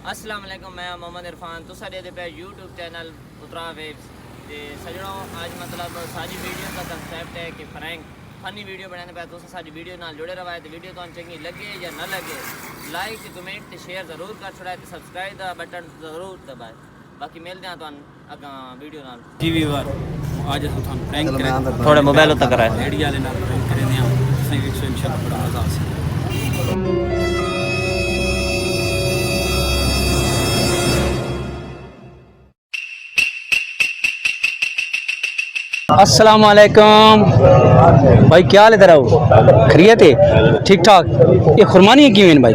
अस्सलाम वालेकुम, मैं मोहम्मद इरफान तो साढ़े पे यूट्यूब चैनल उतरा वेब्स ते सजणों आज मतलब सारी वीडियो का कंसेप्ट है कि फ्रैंक फनी वीडियो बनाने पे तो सारी वीडियो नाल जुड़े रहा है। तो वीडियो तो चंगी लगे या ना लगे लाइक कमेंट ते शेयर जरूर कर छड़ाए ते सब्सक्राइब दा बटन जरूर दबाए। बाकी मिलते हैं तो अगा वीडियो नाल जी व्यूअर आज हम प्रैंक करें थोड़े मोबाइल तक कराए रेडी वाले नाल प्रैंक करें हैं इंशाल्लाह बड़ा मजा आसे। अस्सलाम वालेकुम भाई, क्या हाल है तेरा? खैरियत है? ठीक ठाक। ये खुरमानी है क्यों भाई?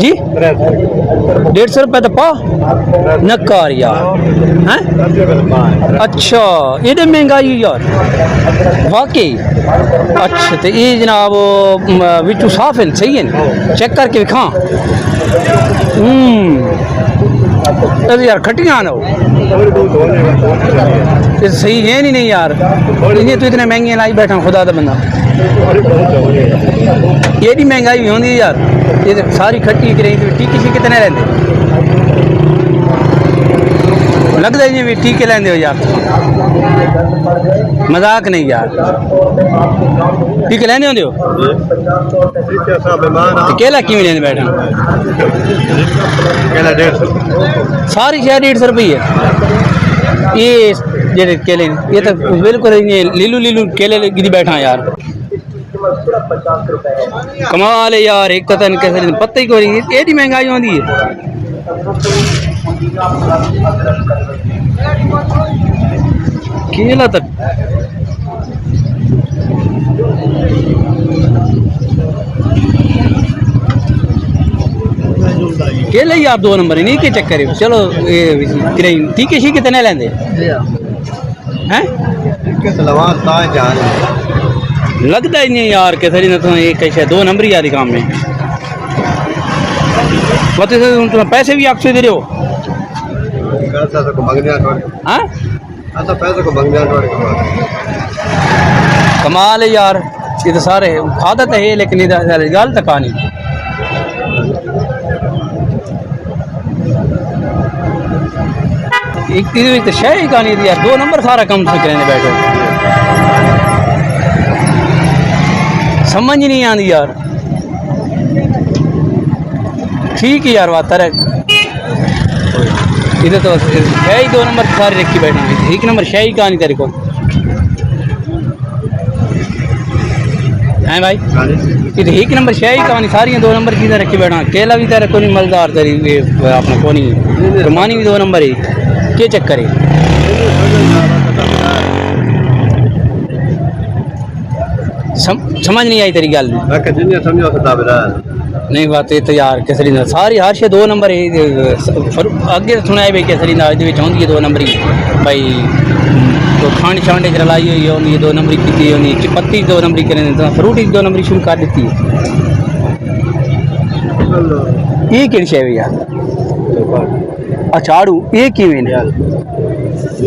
जी 150 रुपये तो पा नकार यार हैं? अच्छा ये महंगाई यार वाकई। अच्छा तो ये जनाब बिचू साफ है, सही है ना? चेक करके दिखा। यार खटियां ना हो ये सही है नहीं यार, इन्हें तो इतने महंगे लाई बैठा खुदा दा बंदा। ये भी महंगाई भी होती है यार, ये तो सारी खट्टी करें तो टीके शी कितने रहते लगता है भी टीके लेंदे हो यार, मजाक नहीं यार। टीके लेने होंगे हो केला क्यों लेने बैठा? सारी शहर 150 रुपये है ये जेडे केले ये तो बिल्कुल लीलू लीलू केले गिरी बैठा यार। कमाल है यार, एक तो कैसे पता ही कोई एडी महंगाई होती है। केला तक केले यार 2 नंबर नहीं के चक्कर है। चलो टीके शी कितने लेंदे हैं? लगता ही नहीं यार कैसे ना तो एक कैसे 2 नंबर ही यार काम में तुम पैसे भी आपसे दे रहे हो। हाँ कमाल है यार, ये तो सारे आदत है लेकिन गल तक आनी। एक तो शह ही कहानी थी यार, 2 नंबर सारा कम से करें बैठो समझ नहीं आती यार। ठीक है यार बात तरह इधर तो है ही 2 नंबर सारे रखी बैठे, 1 नंबर शह ही कहानी तेरे को है भाई। इधर 1 नंबर शह ही कहानी सारी 2 नंबर की रखी बैठा। केला भी तेरा कोई मलदार तेरी अपना को नहीं, रुमानी भी 2 नंबर है, क्या चक्कर है? समझ नहीं आई तेरी गल नहीं बात ये तो यार केसरी सारी हर शे 2 नंबर है। अगे सुनाए भाई केसरी होंगी है 2 नंबर ही भाई। तो खंड छांडे च रलाई हुई होंगी 2 नंबरी की होनी, पत्ती 2 नंबरी करें, फ्रूट 2 नंबरी शुरू कर दी है। ये कि शे यार? अच्छा आड़ू ये किवें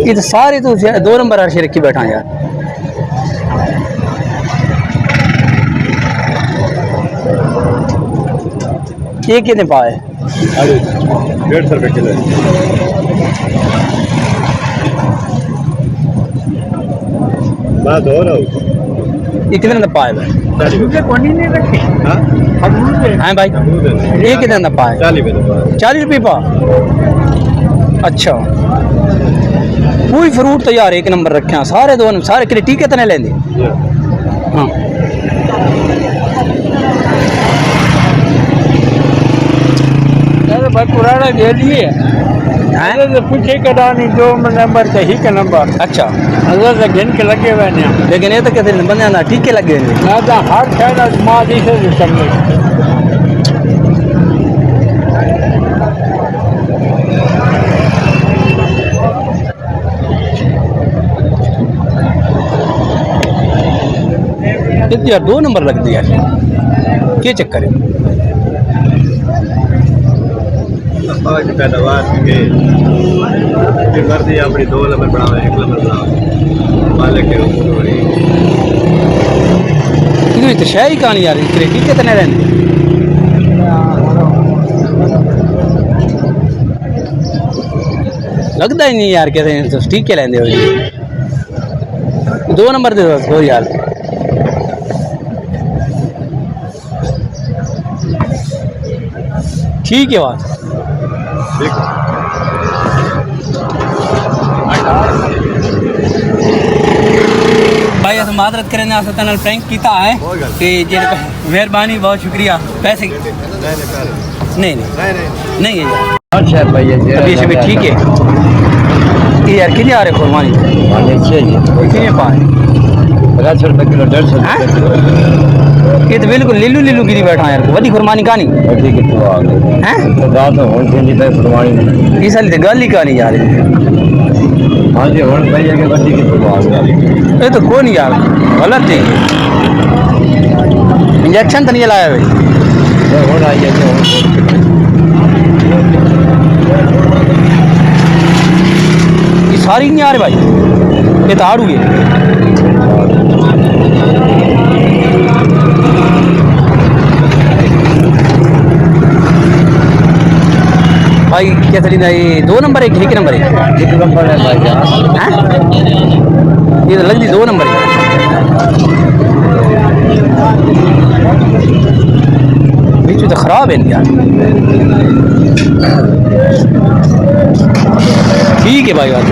ये तो सारे तो 2 नंबर हर शे रखी बैठा यार। ये कितने पाए? 150 रुपये किलो। बात हो रहा ये कितने का पाए भाई? हाँ भाई ये कितने का पाए? 40 रुपये पा। अच्छा कोई फ्रूट तो यार 1 नंबर रखे सारे 2 सारे कि टीके तो नहीं लेंदे। हाँ भाई पुराना दे दिए तो पूछे कदा नहीं 2 नंबर का ही का नंबर। अच्छा अगर से गिन के लगे हुए हैं लेकिन ये तो कैसे बंदे ना टीके लगे हैं ना तो हर खैर माजी से करने यार 2 नंबर लग दिया क्या चक्कर है? पैदावार मर्जी अपनी 2 नंबर बनाओ 1 नंबर बनाओ मालिक तो शाही कहानी यार टीके तो नहीं रहने लगता ही नहीं यार कैसे तो ठीक के लेंदे हो जी 2 नंबर दे बस हो यार ठीक है बात भाई अस माजरत करें अस तन प्रैंक किया है कि मेहरबानी बहुत शुक्रिया पैसे नहीं नहीं है यार अच्छा भैया अभी से भी ठीक है ये यार कितने आ रहे खुरमानी कितने पाए 50 रुपये किलो 150 रुपये किलो ये तो बिल्कुल लीलू लीलू गिरी बैठा यार वही खुरमानी कहानी वधी कितों आ गई हैं रात में होन थी पे फरमानी इस साल तो गल ही कहानी यार हां जी होन भैया के वधी कितों आ गई ये तो कौन यार गलत है इंजेक्शन तो नहीं लाया भाई होन आई है ये सारी नहीं आ रहे भाई ये तो आड़ू है भाई क्या चली ये 2 नंबर है कि 1 नंबर है 1 नंबर है भाई हैं ये तो लगती 2 नंबर है बीच में तो खराब है यार ठीक है भाई बात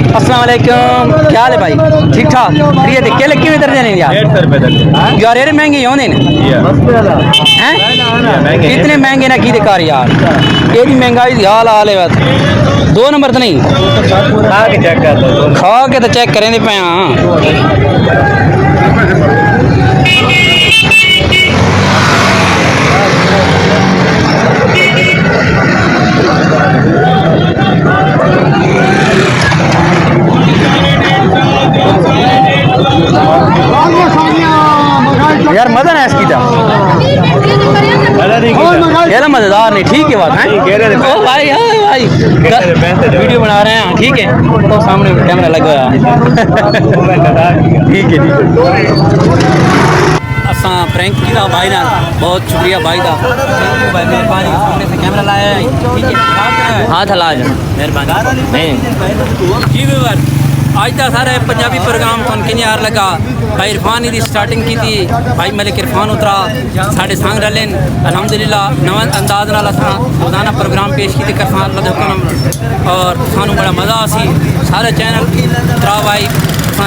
अस्सलाम वालेकुम क्या हाल है भाई ठीक ठाक प्रिय थे केले कितने दर्जन है यार 150 रुपये दर्जन यार ये महंगे होने हैं कितने महंगे ना की कार यार ये भी महंगाई हाल हाल है बात 2 नंबर तो नहीं खा के तो चेक करें पे हाँ यार मजा ना इसकी था ये ना मजेदार नहीं ठीक है बात है ओ भाई भाई वीडियो बना रहे हैं ठीक है तो सामने कैमरा लगा हुआ ठीक है असा प्रैंक किया भाई ना बहुत शुक्रिया भाई का भाई मेहरबानी सामने से कैमरा लाया है ठीक है हाथ हला मेहरबानी नहीं ठीक है आज का सारे पंजाबी प्रोग्राम तो किन्ने यार लगा भाई इरफान की स्टार्टिंग की थी भाई मलिक इरफान उतरा साढ़े संग रलेन अलहमदुलिल्लाह नवा अंदाज नाल असां रोज़ाना प्रोग्राम पेश की कर और सानू बड़ा मज़ा आसी सारे चैनल उतरा भाई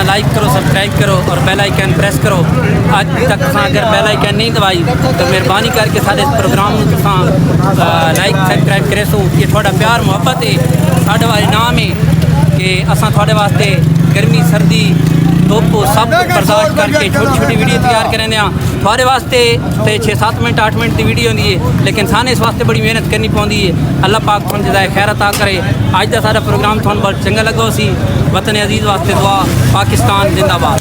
लाइक करो सब्सक्राइब करो और बेल आइकन प्रेस करो आज तक अगर बेल आइकन नहीं दबाई तो मेहरबानी करके सारे प्रोग्राम लाइक सब्सक्राइब करे सो ये थोड़ा प्यार मुहब्बत है साढ़े वाले नाम है कि असां थोड़े वास्ते गर्मी सर्दी धुप सब बर्दाश्त करके छोटी छोटी वीडियो तैयार करें थोड़े वास्ते तो 6-7 मिनट 8 मिनट की वीडियो होती है लेकिन साने इस वास्ते बड़ी मेहनत करनी पौंदी है अल्लाह पाक थोड़ी जजाय खैर अता करे अज का सारा प्रोग्राम थोड़ा बहुत चंगा लगा सी वतन अजीज़ वास्ते दुआ पाकिस्तान जिंदाबाद।